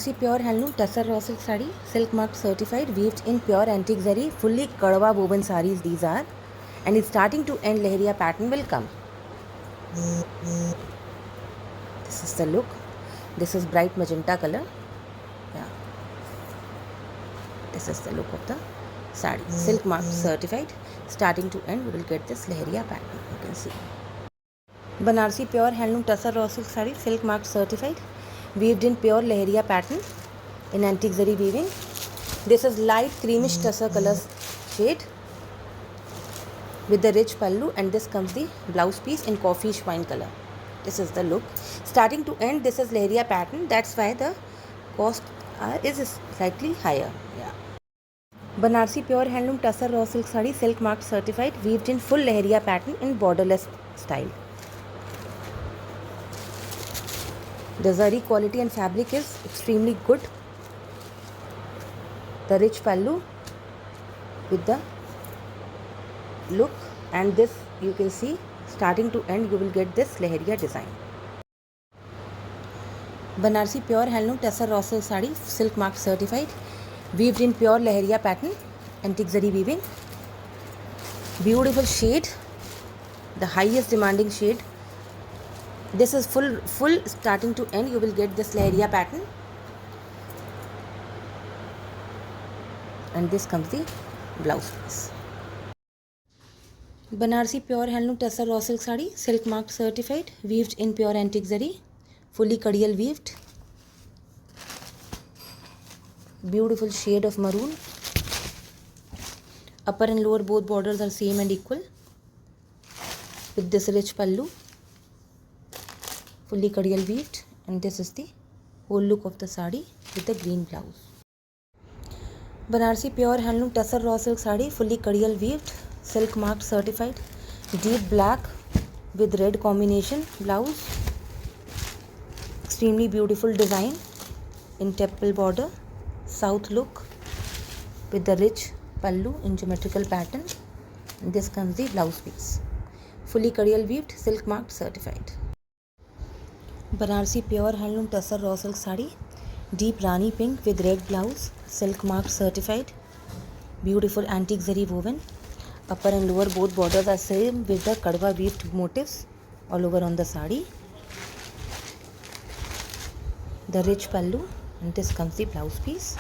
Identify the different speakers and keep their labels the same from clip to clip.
Speaker 1: Banarasi pure handloom tussar raw silk sari, silk mark certified, weaved in pure antique zari, fully kadwa woven sarees these are, and it's starting to end lehriya pattern will come. This is the look. This is bright magenta color. Yeah. This is the look of the sari. Silk mark certified, starting to end we will get this lehriya pattern. You can see. Banarasi pure handloom tussar raw silk sari, silk mark certified, weaved in pure lehriya pattern in antique zari weaving. This is light creamish tussar color shade with the rich pallu, and this comes the blouse piece in coffeeish wine color. This is the look. Starting to end, this is lehriya pattern. That's why the cost is slightly higher. Yeah. Banarasi pure handloom tussar raw silk sari, silk mark certified, weaved in full lehriya pattern in borderless style. The zari quality and fabric is extremely good. The rich pallu with the look, and this you can see starting to end you will get this lehriya design. Banarsi pure handloom tussar raw silk sari, silk mark certified, weaved in pure lehriya pattern, antique zari weaving. Beautiful shade, the highest demanding shade. This is full starting to end you will get this lehriya pattern, and this comes the blouse piece. Banarsi pure handloom tussar raw silk sari, silk mark certified, weaved in pure antique zari, fully kadiyal weaved. Beautiful shade of maroon. Upper and lower both borders are same and equal with this rich pallu, fully kadiyal weaved, and this is the whole look of the sari with the green blouse. Banarsi pure handloom tussar raw silk sari, fully kadiyal weaved, silk mark certified, deep black with red combination blouse. Extremely beautiful design in temple border, south look with the rich pallu in geometrical pattern, and this comes the blouse piece, fully kadiyal weaved, silk mark certified. Banarasi pure handloom tussar raw silk sari, deep rani pink with red blouse, silk mark certified, beautiful antique zari woven. Upper and lower both borders are same with the kadwa weaved motifs all over on the sari. The rich pallu, and this comes the blouse piece,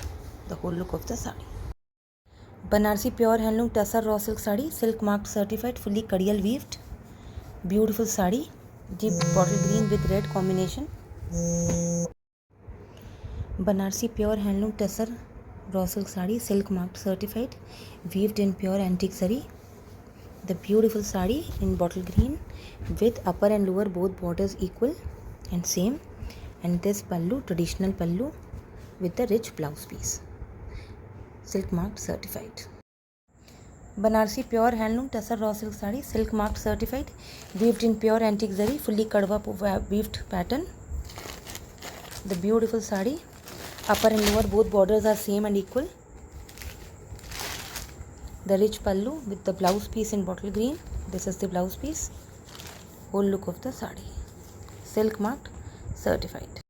Speaker 1: the whole look of the sari. Banarasi pure handloom tussar raw silk sari, silk mark certified, fully kadiyal weaved. Beautiful sari, deep bottle green with red combination. Banarasi pure handloom tussar raw silk sari, silk mark certified, weaved in pure antique zari. The beautiful sari in bottle green with upper and lower both borders equal and same, and this pallu, traditional pallu with the rich blouse piece, silk mark certified. Banarasi pure handloom tussar raw silk sari, silk mark certified, weaved in pure antique zari, fully kadwa weaved pattern. The beautiful sari, upper and lower both borders are same and equal. The rich pallu with the blouse piece in bottle green. This is the blouse piece, whole look of the sari, silk marked certified.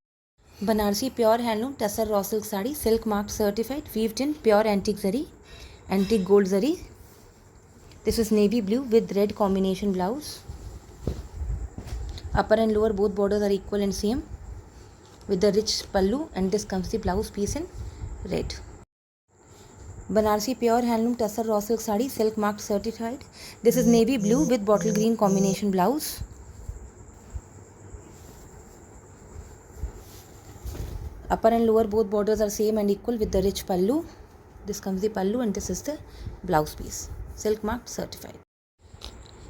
Speaker 1: Banarasi pure handloom tussar raw silk sari, silk mark certified, weaved in pure antique zari, antique gold zari. This is navy blue with red combination blouse. Upper and lower both borders are equal and same with the rich pallu, and this comes the blouse piece in red. Banarasi pure handloom tussar raw silk sari, silk mark certified. This is navy blue with bottle green combination blouse. Upper and lower both borders are same and equal with the rich pallu. This comes the pallu, and this is the blouse piece, silk mark certified.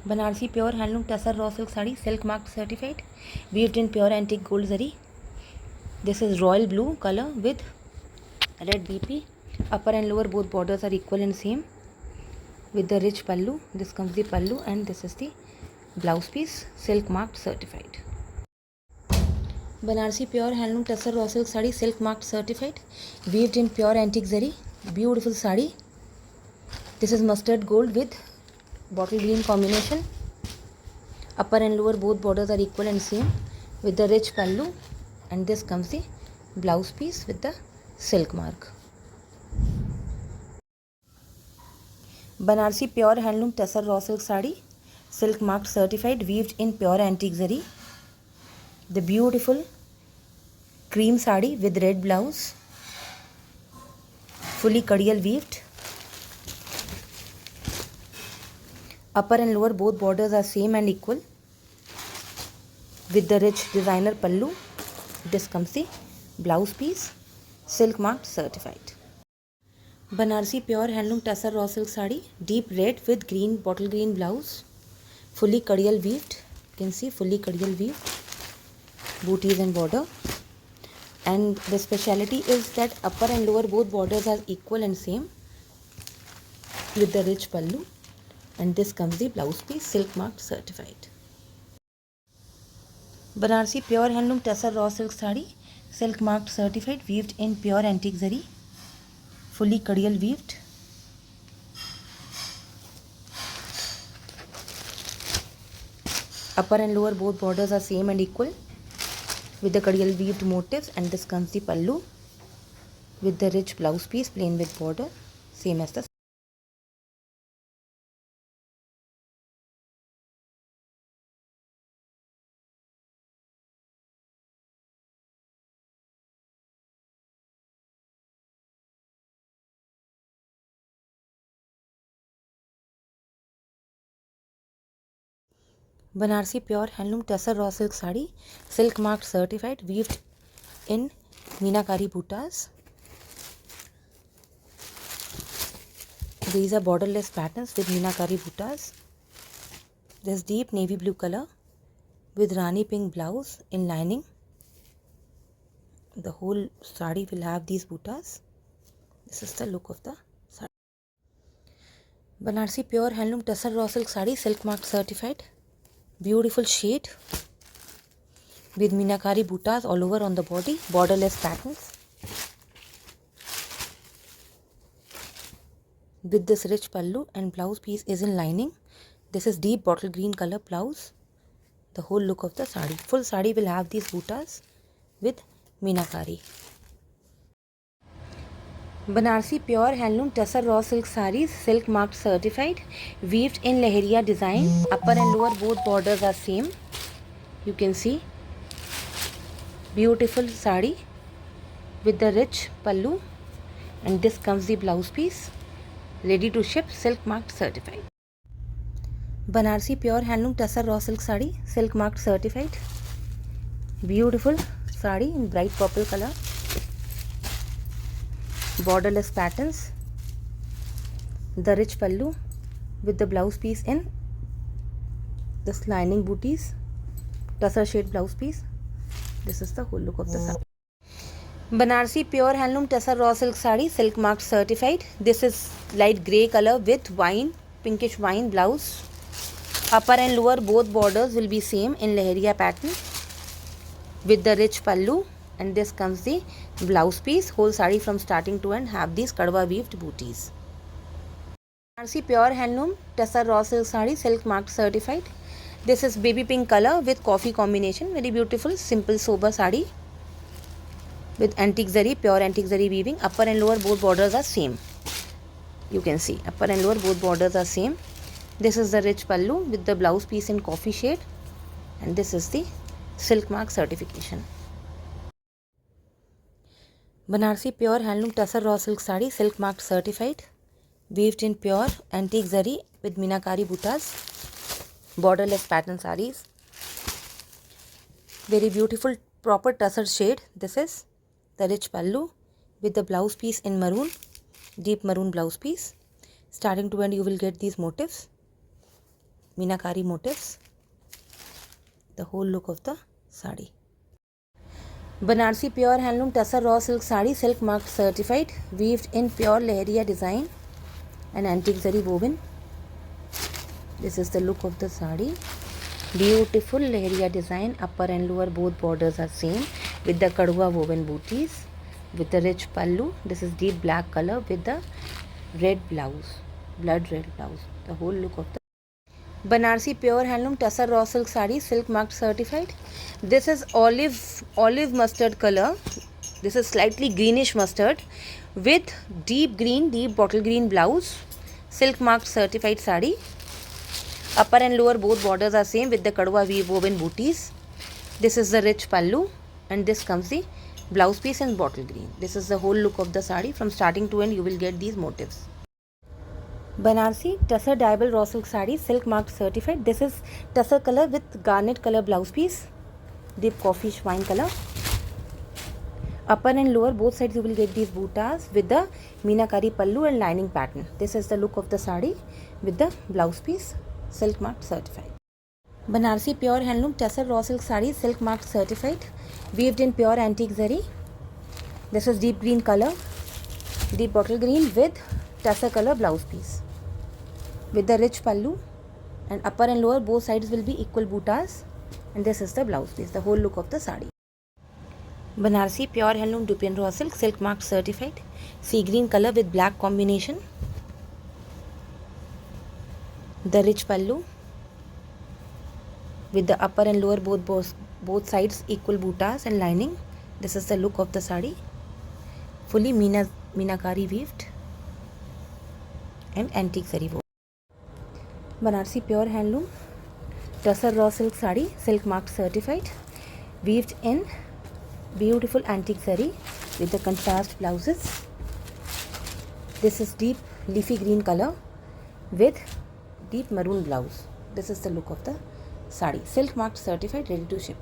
Speaker 1: Banarasi pure handloom tussar raw silk sari, silk mark certified, weaved in pure antique gold zari. This is royal blue color with red BP. Upper and lower both borders are equal and same with the rich pallu. This comes the pallu, and this is the blouse piece, silk mark certified. Banarasi pure handloom tussar raw silk sari, silk mark certified, weaved in pure antique zari. Beautiful sari. This is mustard gold with bottle green combination. Upper and lower both borders are equal and same with the rich pallu, and this comes the blouse piece with the silk mark. Banarsi pure handloom tussar raw silk sari, silk marked certified, weaved in pure antique zari. The beautiful cream sari with red blouse, fully kadiyal weaved. Upper and lower both borders are same and equal with the rich designer pallu. This comes the blouse piece, silk marked certified. Banarsi pure handloom tussar raw silk sari, deep red with green bottle green blouse, fully kadiyal weaved. You can see fully kadiyal weaved, booties and border. And the speciality is that upper and lower both borders are equal and same with the rich pallu. And this comes the blouse piece, silk marked certified. Banarsi pure handloom tussar raw silk sari, silk marked certified, weaved in pure antique zari, fully kadiyal weaved. Upper and lower both borders are same and equal with the kadiyal weaved motifs, and this comes the pallu with the rich blouse piece plain with border, same as the Banarsi pure handloom tussar raw silk sari, silk marked certified, weaved in meenakari buttas. These are borderless patterns with meenakari buttas. This deep navy blue color with rani pink blouse in lining. The whole sari will have these buttas. This is the look of the sari. Banarsi pure handloom tussar raw silk sari, silk marked certified. Beautiful shade with meenakari buttas all over on the body, borderless patterns. With this rich pallu, and blouse piece is in lining. This is deep bottle green color blouse. The whole look of the sari. Full sari will have these buttas with meenakari. Banarsi pure handloom tussar raw silk sarees, silk marked certified, weaved in leheriya design. Upper and lower both borders are same. You can see beautiful sari with the rich pallu, and this comes the blouse piece, ready to ship, silk marked certified. Banarsi pure handloom tussar raw silk sari, silk marked certified. Beautiful sari in bright purple color. Borderless patterns, the rich pallu with the blouse piece in this lining booties, tussar shade blouse piece. This is the whole look of the sari. Banarsi pure handloom tussar raw silk sari, silk marked certified. This is light grey color with pinkish wine blouse. Upper and lower both borders will be same in leheriya pattern with the rich pallu. And this comes the blouse piece. Whole sari from starting to end have these kadwa weaved booties. Banarsi pure handloom tussar raw silk sari, silk marked certified. This is baby pink color with coffee combination. Very beautiful, simple, sober sari with antique zari, pure antique zari weaving. Upper and lower both borders are same. You can see upper and lower both borders are same. This is the rich pallu with the blouse piece in coffee shade, and this is the silk mark certification. Banarsi pure handloom tussar raw silk sari, silk marked certified, weaved in pure antique zari with meenakari buttas, borderless pattern saris. Very beautiful proper tussar shade. This is the rich pallu with the blouse piece in maroon, deep maroon blouse piece. Starting to end you will get these motifs, meenakari motifs. The whole look of the sari. Banarsi pure handloom tussar raw silk sari, silk marked certified, weaved in pure leheriya design and antique zari woven. This is the look of the sari. Beautiful leheriya design. Upper and lower both borders are same with the kadwa woven booties with the rich pallu. This is deep black color with the red blouse, blood red blouse. The whole look of the Banarsi pure handloom tussar raw silk sari, silk marked certified. This is olive mustard color This is slightly greenish mustard with deep green, deep bottle green blouse, silk marked certified sari. Upper and lower both borders are same with the kadwa weave woven booties. This is the rich pallu, and this comes the blouse piece in bottle green. This is the whole look of the sari. From starting to end you will get these motifs. Banarsi Tussar Dyeable Raw Silk Sari, silk marked certified. This is tussar color with garnet color blouse piece, deep coffee wine color. Upper and lower both sides you will get these bootas with the meenakari pallu and lining pattern. This is the look of the sari with the blouse piece, silk marked certified. Banarsi Pure Handloom Tussar Raw Silk Sari, silk marked certified, weaved in pure antique zari. This is deep green color, deep bottle green with tussar color blouse piece, with the rich pallu, and upper and lower both sides will be equal bootas, and this is the blouse piece, the whole look of the sari. Banarsi Pure Handloom Dupian Raw Silk, silk marked certified, sea green color with black combination, the rich pallu with the upper and lower both sides equal bootas and lining. This is the look of the sari, fully meenakari weaved and antique zari woven. Banarsi Pure Handloom Tussar Raw Silk Sari, silk marked certified, weaved in beautiful antique zari with the contrast blouses. This is deep leafy green color with deep maroon blouse. This is the look of the sari, silk marked certified, ready to ship.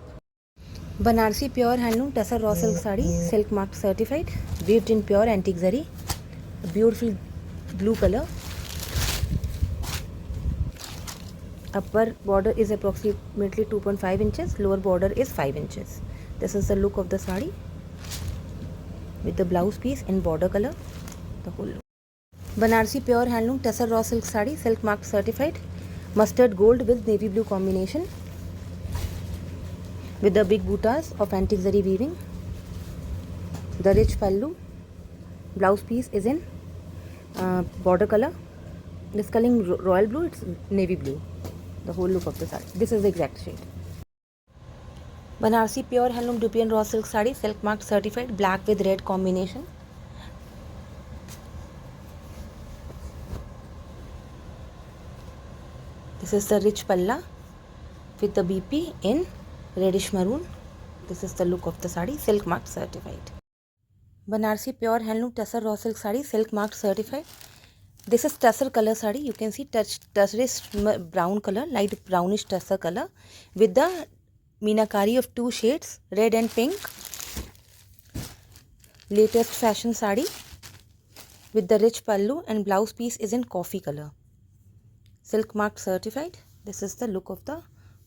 Speaker 1: Banarsi Pure Handloom Tussar Raw Silk Sari, silk marked certified, weaved in pure antique zari, a beautiful blue color. Upper border is approximately 2.5 inches, lower border is 5 inches. This is the look of the sari with the blouse piece in border color, the whole look. Banarsi Pure Handloom Tussar Raw Silk Sari, silk marked certified, mustard gold with navy blue combination, with the big bootas of antique zari weaving, the rich pallu, blouse piece is in border color. This color royal blue, it's navy blue, the whole look of the sari. This is the exact shade. Banarsi Pure Handloom Dupian Raw Silk Sari, silk marked certified, black with red combination. This is the rich palla with the BP in reddish maroon. This is the look of the sari, silk marked certified. Banarsi Pure Handloom Tussar Raw Silk Sari, silk marked certified. This is tussar color sari. You can see tussarish brown color, light brownish tussar color with the meenakari of two shades, red and pink. Latest fashion sari with the rich pallu, and blouse piece is in coffee color, silk marked certified. This is the look of the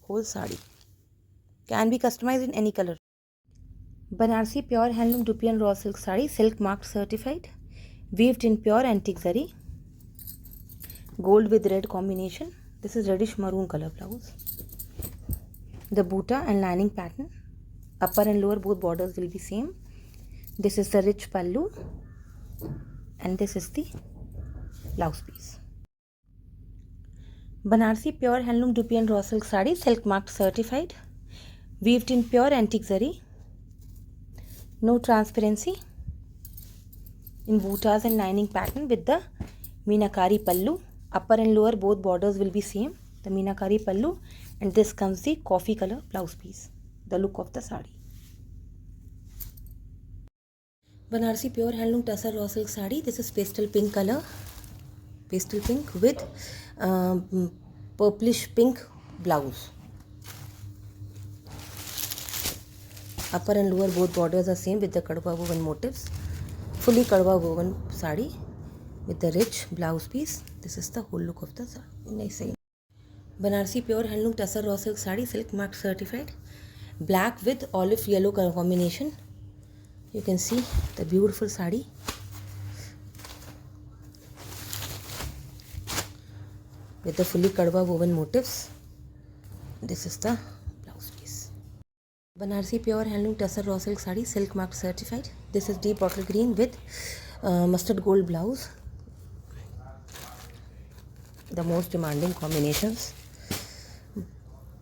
Speaker 1: whole sari. Can be customized in any color. Banarsi Pure Handloom Dupian Raw Silk Sari, silk marked certified, weaved in pure antique zari, gold with red combination. This is reddish maroon color blouse. The boota and lining pattern, upper and lower both borders will be same. This is the rich pallu, and this is the blouse piece. Banarsi Pure Handloom Dupian Raw Silk Sari, silk marked certified, weaved in pure antique zari, no transparency, in bootas and lining pattern with the meenakari pallu. Upper and lower both borders will be same, the meenakari pallu, and this comes the coffee color blouse piece, the look of the sari. Banarsi Pure Handloom Tussar Raw Silk Sari. This is pastel pink color, pastel pink with purplish pink blouse. Upper and lower both borders are same with the kadwa woven motifs. Fully kadwa woven sari with the rich blouse piece. This is the whole look of the sari. Nice. Banarsi Pure Handloom Tussar Raw Silk Sari, silk marked certified, black with olive yellow color combination. You can see the beautiful sari. With the fully kadwa woven motifs. This is the blouse piece. Banarsi Pure Handloom Tussar Raw Silk Sari, silk marked certified. This is deep bottle green with mustard gold blouse. The most demanding combinations.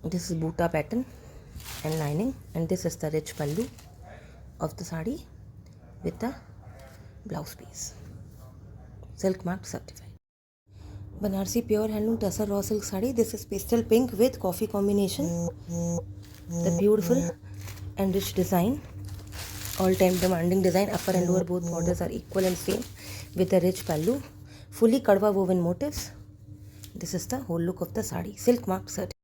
Speaker 1: This is boota pattern and lining, and this is the rich pallu of the sari with the blouse piece. Silk mark certified. Banarsi pure handloom tussar raw silk sari. This is pastel pink with coffee combination. The beautiful and rich design, all time demanding design. Upper and lower both borders are equal and same with the rich pallu. Fully kadwa woven motifs. This is the whole look of the sari. Silk mark certified.